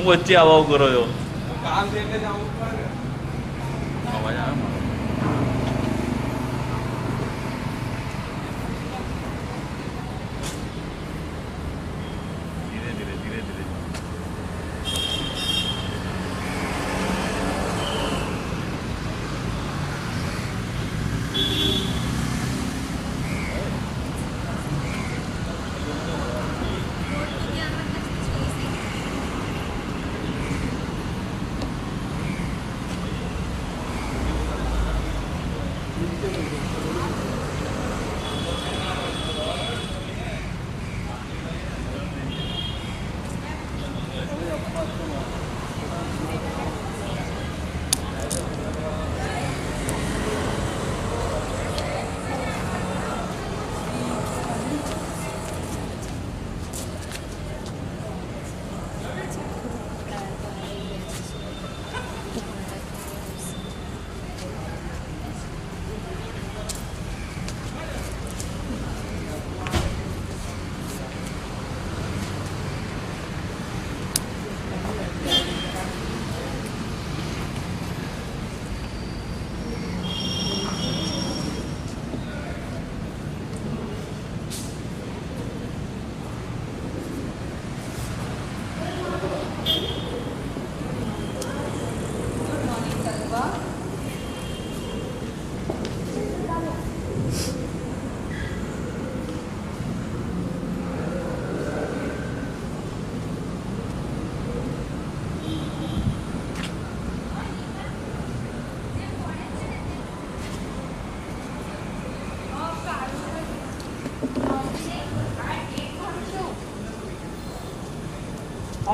વચ્ચે આવા કરો છો કામ છે એટલે જવું પડે ને. અવાજ આવે મારો? ધીરે ધીરે ધીરે ધીરે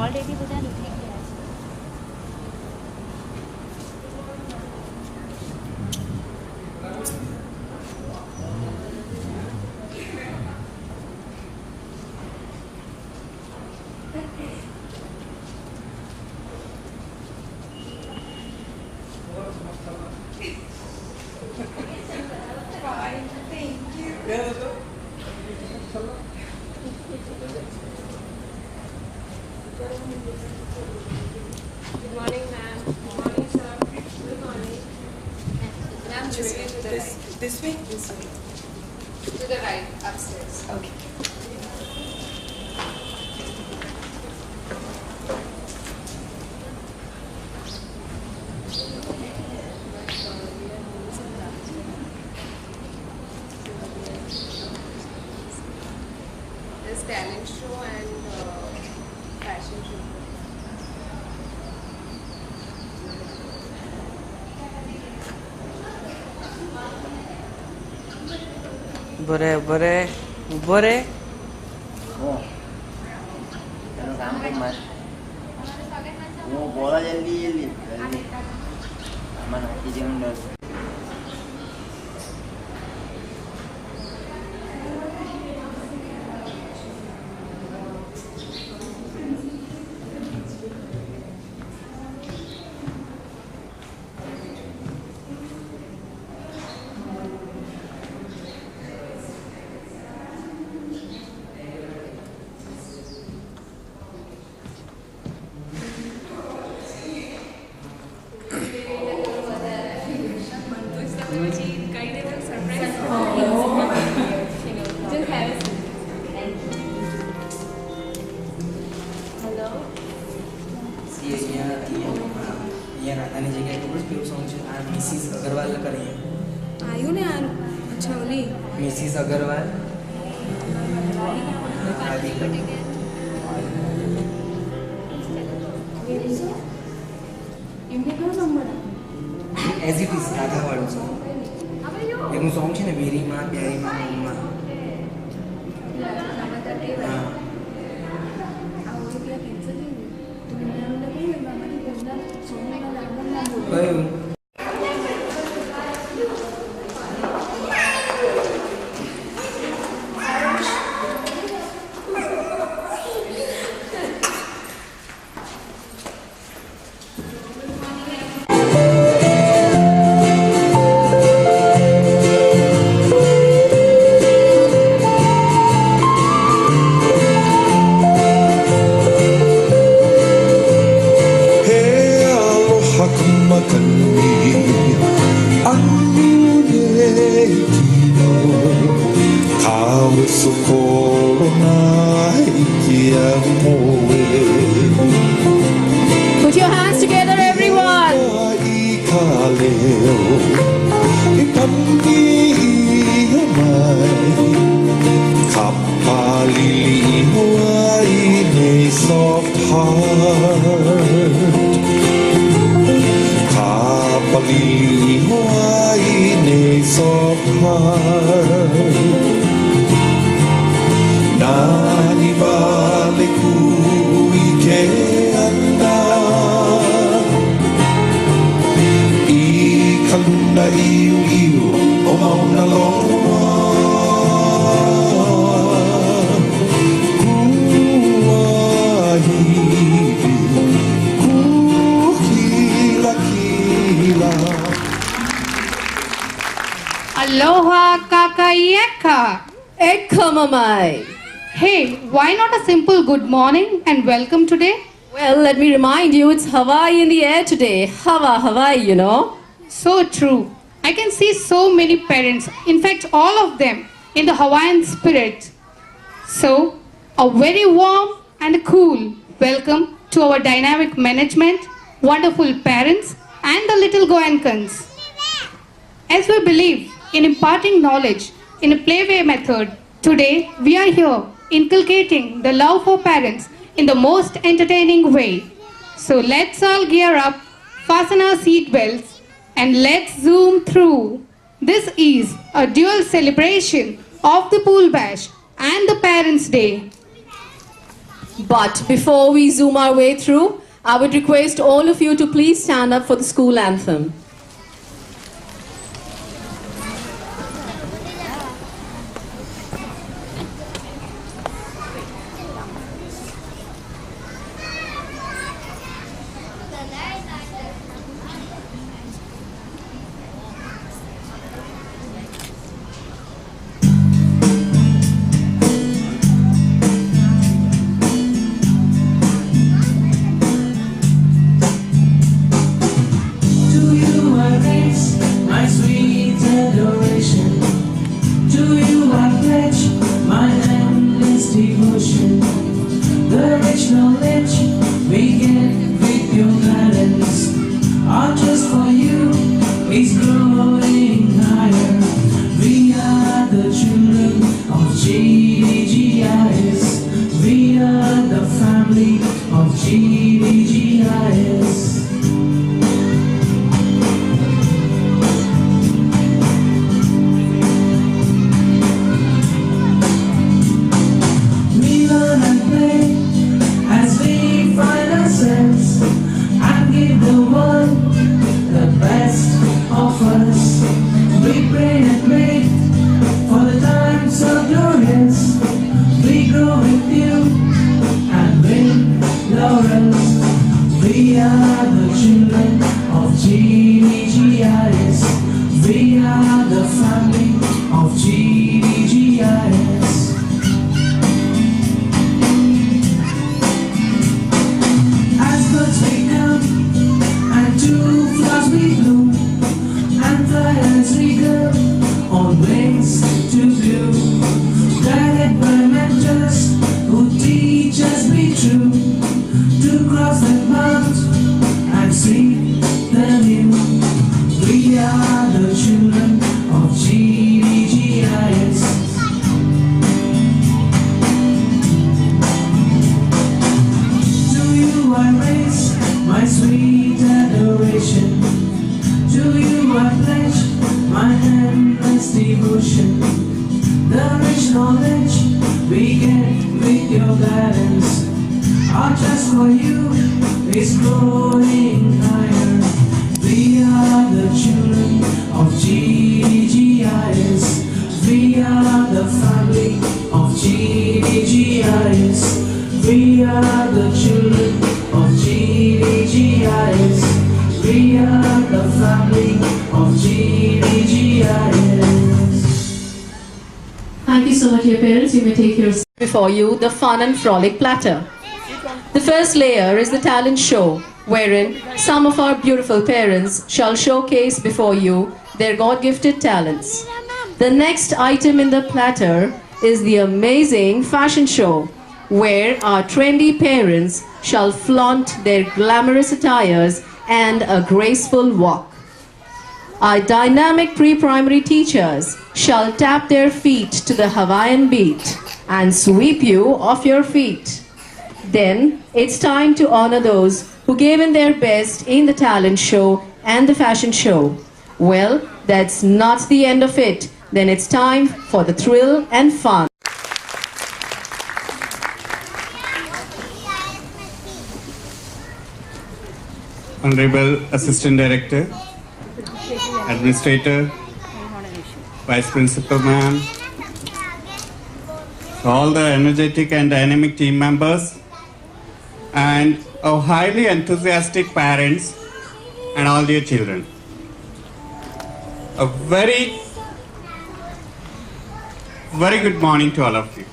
ઓલરેડી બધા નીકળી ગયા છે. Good morning, ma'am. Good morning, sir. Good morning. Ma'am, this way to the right. This way? This way. To the right, upstairs. Okay. There's talent show and fashion show. બરે ઉભો રે. એનું કામ કઈ માર હું બોલા જલ્દી જલ્દી આમાં નાખી જેવું ડર राधानी जगह खबर केवं सॉन्ग છે આ મિસિસ અગરવાલ કરીએ આયુ ને આ અચ્છા ઓલી મિસિસ અગરવાલ એમને કયો number as it is Radha વાળું છે એનું સોંગ છે ને વેરીમાં પ્યારીમાં મનમાં હા કયું Put your hands together, everyone. Soft heart Kapali Hawaii ne soft heart Nani vale kui ke anda I kalunda iu iu o mauna loa Aloha kakayeka. Ekamamai. Hey, why not a simple good morning and welcome today? Well, let me remind you, it's Hawaii in the air today. Hawaii, you know. So true. I can see so many parents, in fact all of them, in the Hawaiian spirit. So, a very warm and cool welcome to our dynamic management, wonderful parents and the little Goenkans. As we believe in imparting knowledge in a playway method, today we are here inculcating the love for parents in the most entertaining way. So let's all gear up, fasten our seat belts and let's zoom through. This is a dual celebration of the Pool Bash and the Parents' Day. But before we zoom our way through, I would request all of you to please stand up for the school anthem. Thank you so much, dear parents. You may take your seat. Before you, the fun and frolic platter. The first layer is the talent show, wherein some of our beautiful parents shall showcase before you their God-gifted talents. The next item in the platter is the amazing fashion show, where our trendy parents shall flaunt their glamorous attires and a graceful walk. Our dynamic pre-primary teachers shall tap their feet to the Hawaiian beat and sweep you off your feet. Then it's time to honor those who gave in their best in the talent show and the fashion show. Well, that's not the end of it. Then it's time for the thrill and fun. Honorable Assistant Director, Administrator, Vice Principal Ma'am, all the energetic and dynamic team members, and our highly enthusiastic parents and all their children. A very good morning to all of you.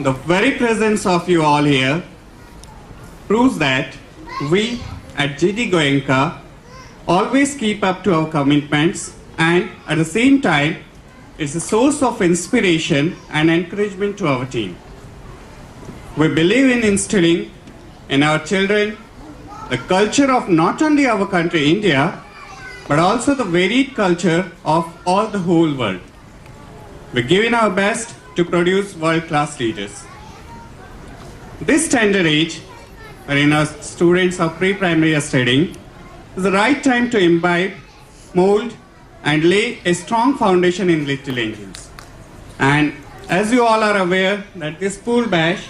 The very presence of you all here proves that we at GD Goenka always keep up to our commitments, and at the same time it's a source of inspiration and encouragement to our team. We believe in instilling in our children the culture of not only our country India, but also the varied culture of all the whole world. We're giving our best to produce world-class leaders. This tender age, wherein our students of pre-primary are studying, is the right time to imbibe, mold, and lay a strong foundation in little angels. And as you all are aware that this school bash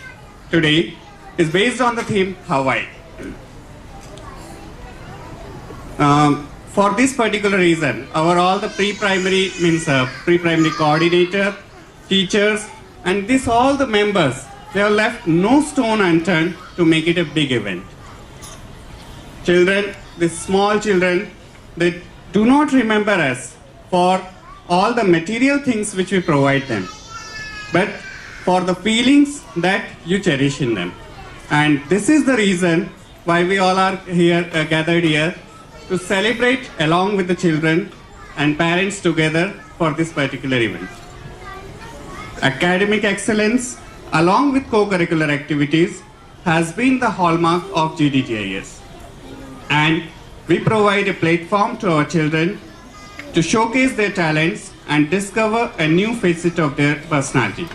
today is based on the theme Hawaii. For this particular reason, all the pre-primary pre-primary coordinator, teachers, and all the members, they have left no stone unturned to make it a big event. Children, these small children, they do not remember us for all the material things which we provide them, but for the feelings that you cherish in them. And this is the reason why we all are here, gathered here, to celebrate along with the children and parents together for this particular event. Academic excellence, along with co-curricular activities, has been the hallmark of GDGIS. And we provide a platform to our children to showcase their talents and discover a new facet of their personality.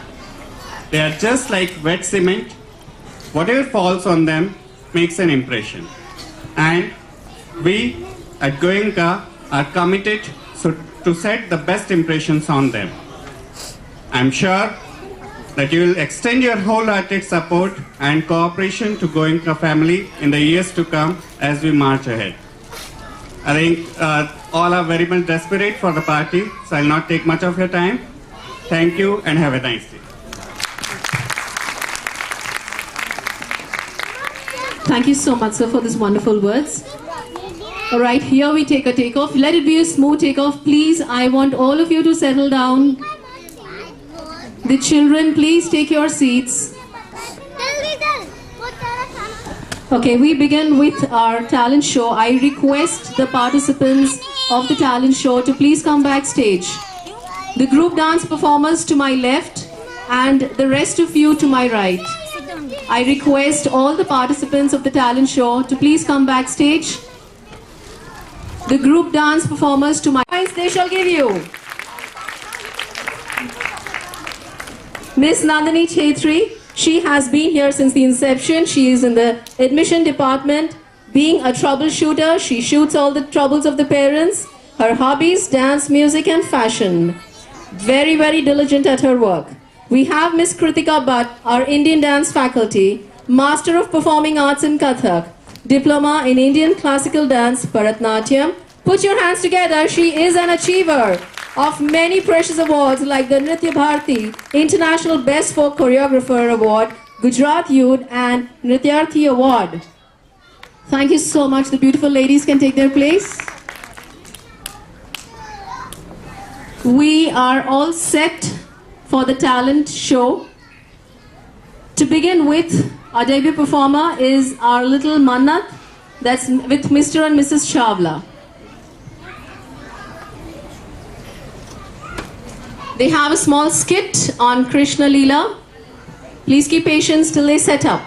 They are just like wet cement. Whatever falls on them makes an impression. And we at Goenka are committed to set the best impressions on them. I'm sure that you will extend your wholehearted support and cooperation to Goenka family in the years to come as we march ahead. I think all are very much desperate for the party, so I'll not take much of your time. Thank you and have a nice day. Thank you so much, sir, for these wonderful words. All right, here we take a takeoff. Let it be a smooth takeoff. Please, I want all of you to settle down. The children, please take your seats. Okay, we begin with our talent show. I request the participants of the talent show to please come backstage. The group dance performers to my left and the rest of you to my right. I request all the participants of the talent show to please come backstage. The group dance performers to my right, they shall give you. Miss Nandini Chetri, she has been here since the inception. She is in the admission department. Being a troubleshooter, she shoots all the troubles of the parents. Her hobbies, dance, music and fashion. Very, very diligent at her work. We have Miss Kritika Bhatt, our Indian dance faculty, Master of Performing Arts in Kathak, Diploma in Indian Classical Dance, Bharatnatyam. Put your hands together. She is an achiever of many precious awards like the Nritya Bharati International Best Folk Choreographer Award, Gujarat Youth and Nrityarthi Award. Thank you so much. The beautiful ladies can take their place. We are all set for the talent show. To begin with, our debut performer is our little Mannat, that's with Mr. and Mrs. Chawla. They have a small skit on Krishna Leela. Please keep patience till they set up.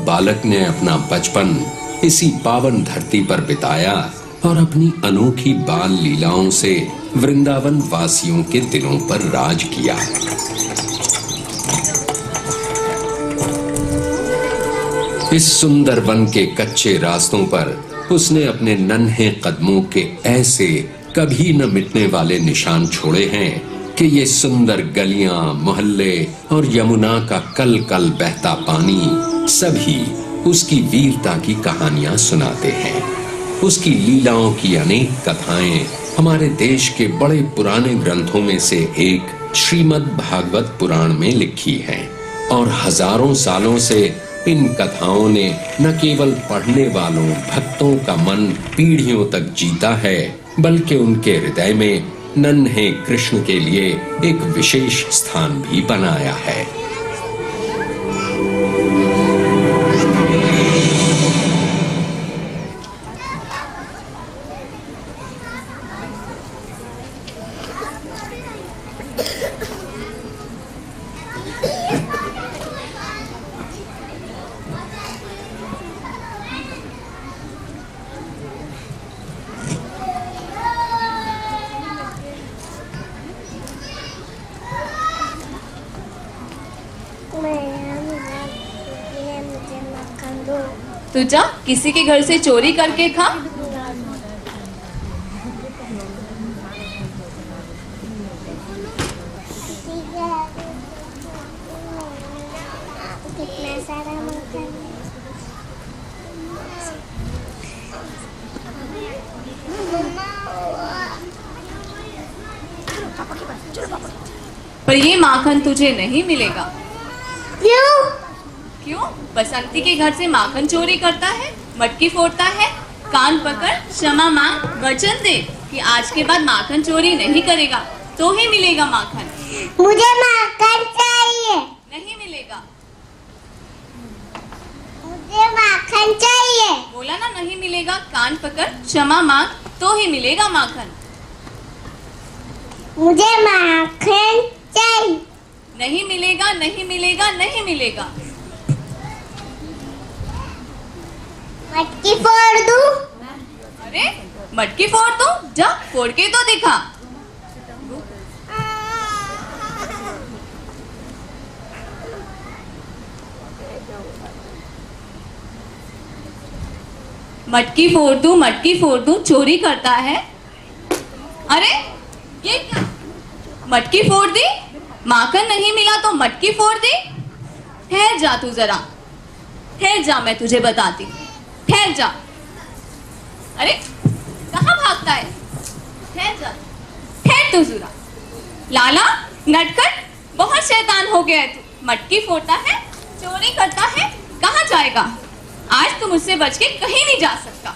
बालक ने अपना बचपन इसी पावन धरती पर बिताया और अपनी अनोखी बाल लीलाओं से वृंदावन वासियों के दिलों पर राज किया। इस सुंदर वन के कच्चे रास्तों पर उसने अपने नन्हे कदमों के ऐसे कभी न मिटने वाले निशान छोड़े हैं कि ये सुंदर गलियां, मोहल्ले और यमुना का कल कल बहता पानी सभी उसकी वीरता की कहानियां सुनाते हैं। उसकी लीलाओं की अनेक कथाएं हमारे देश के बड़े पुराने ग्रंथों में से एक श्रीमद् भागवत पुराण में लिखी हैं और हजारों सालों से इन कथाओं ने न केवल पढ़ने वालों भक्तों का मन पीढ़ियों तक जीता है, बल्कि उनके हृदय में नन्हे कृष्ण के लिए एक विशेष स्थान भी बनाया है। तू जा किसी के घर से चोरी करके खा। पर ये माखन तुझे नहीं मिलेगा। क्यों? क्यों? बसंती के घर से माखन चोरी करता है, मटकी फोड़ता है, कान पकड़ क्षमा मांग, वचन दे कि आज के बाद माखन चोरी नहीं करेगा तो ही मिलेगा माखन। मुझे माखन चाहिए। नहीं मिलेगा। मुझे माखन चाहिए। बोला ना नहीं मिलेगा, कान पकड़ क्षमा मांग तो ही मिलेगा माखन। मुझे माखन चाहिए। नहीं मिलेगा, नहीं मिलेगा, नहीं मिलेगा। मटकी फोड़ दूं? अरे मटकी फोड़ दूं? जा फोड़ के तो दिखा। मटकी फोड़ दूं, मटकी फोड़ दूं, चोरी करता है। अरे ये क्या? मटकी फोड़ दी, माखन नहीं मिला तो मटकी फोड़ दी। ठहर जा तू जरा, ठहर जा, मैं तुझे बताती हूँ। ठहर जा। अरे कहाँ भागता है? ठहर जा, ठहर तू जरा। लाला नटखट, बहुत शैतान हो गया है तू। मटकी फोड़ता है, चोरी करता है, कहाँ जाएगा? आज तू मुझसे बच के कहीं नहीं जा सकता।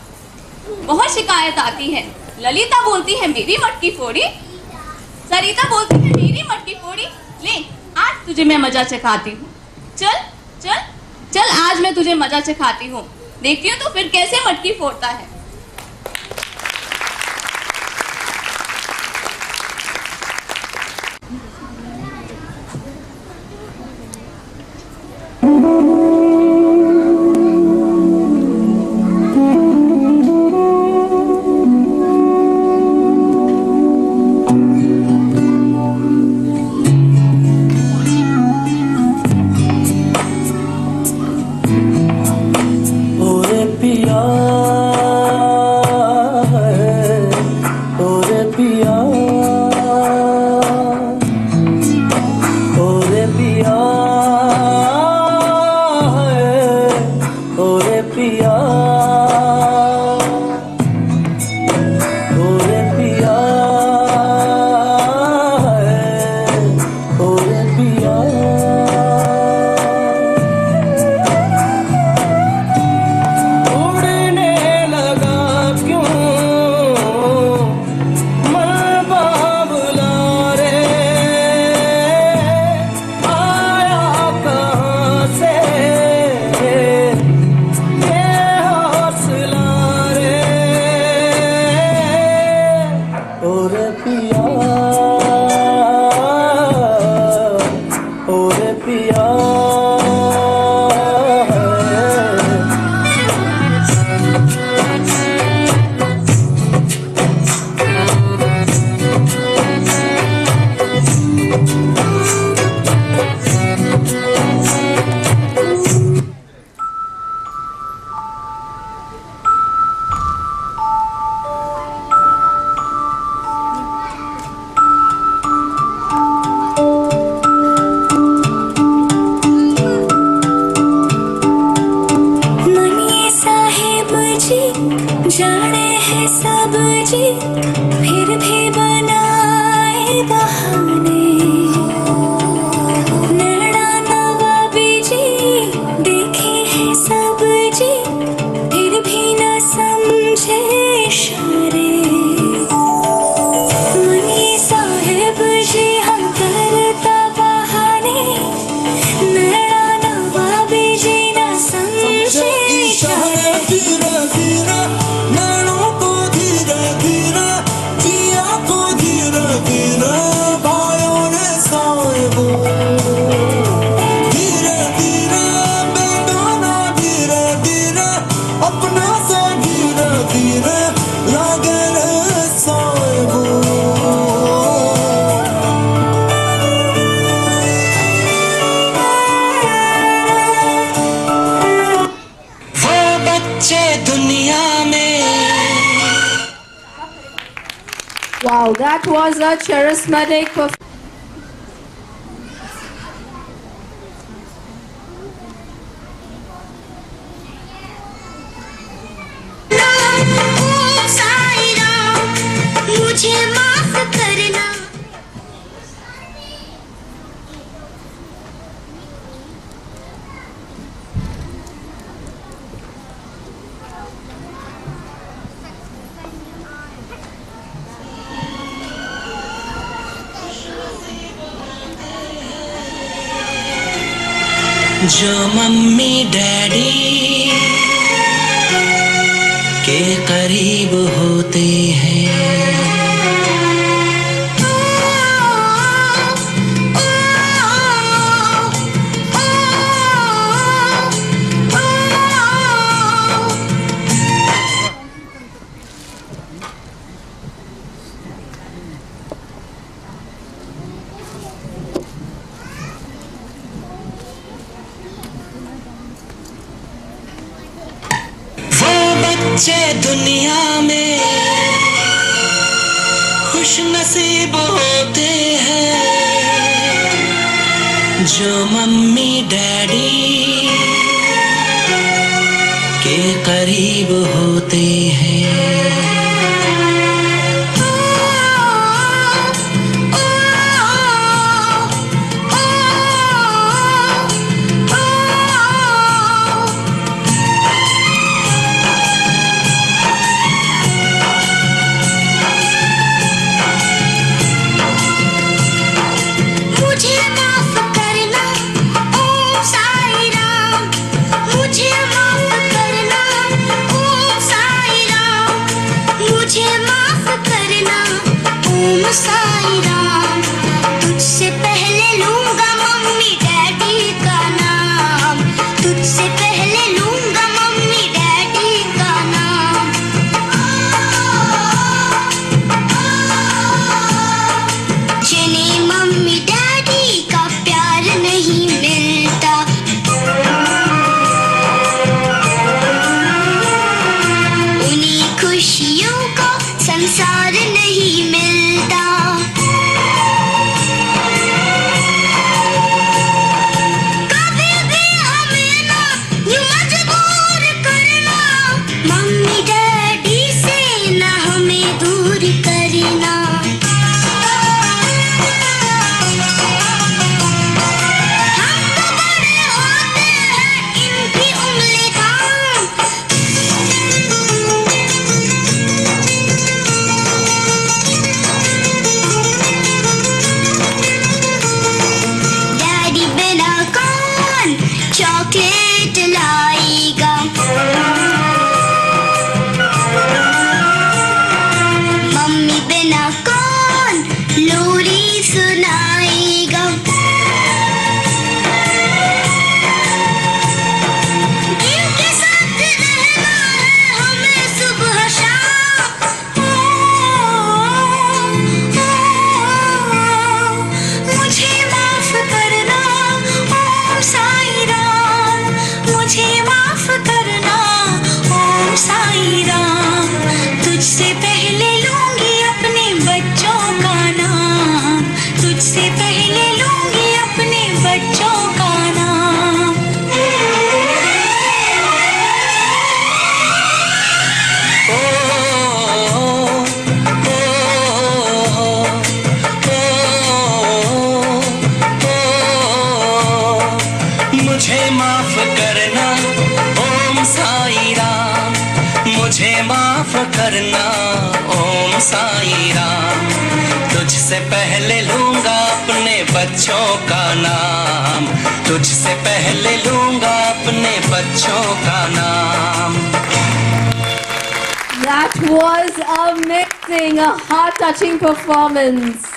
बहुत शिकायत आती है। ललिता बोलती है मेरी मटकी फोड़ी, सरिता बोलती है मेरी मटकी फोड़ी। ले आज तुझे मैं मजा चखाती हूँ। चल चल चल, आज मैं तुझे मजा चखाती हूँ। देखती हूँ तो फिर कैसे मटकी फोड़ता है। पिया धीरे भाइयों ने साहिबो धीरे धीरे बेगाना धीरे धीरे अपना से धीरे धीरे लागे रे साहिबो वो बच्चे दुनिया में Wow, that was a charismatic performance. मुझे माफ करना जो मम्मी डैडी के करीब होते हैं बच्चे दुनिया में खुश नसीब होते हैं जो मम्मी डैडी के करीब होते हैं साईं राम तुझसे पहले लूंगा मम्मी डैडी का नाम तुझसे पहले लूंगा मम्मी डैडी का नाम जिन्हें मम्मी डैडी का प्यार नहीं मिलता उन्हीं खुशियों को संसार नहीं मिलता कभी भी हमें ना यूं मजबूर करना मम्मी डैडी से ना हमें दूर करना हम तो बड़े होते हैं इनकी उंगली थाम डैडी बिना कौन चॉकलेट लाएगा मम्मी बिना कौन लोरी सुनाएगा इनके साथ रहना है हमें सुबह शाम मुझे माफ करना ओम साईं राम मुझे माफ करना ओम साईं राम तुझसे पहले लूंगी अपने बच्चों का नाम तुझसे पहले लूंगी अपने बच्चों का नाम मुझे माफ करना ओम साईं राम मुझे माफ करना ओम साईं राम तुझसे पहले लूंगा अपने बच्चों का नाम तुझसे पहले लूंगा अपने बच्चों का नाम That was amazing, a heart-touching performance.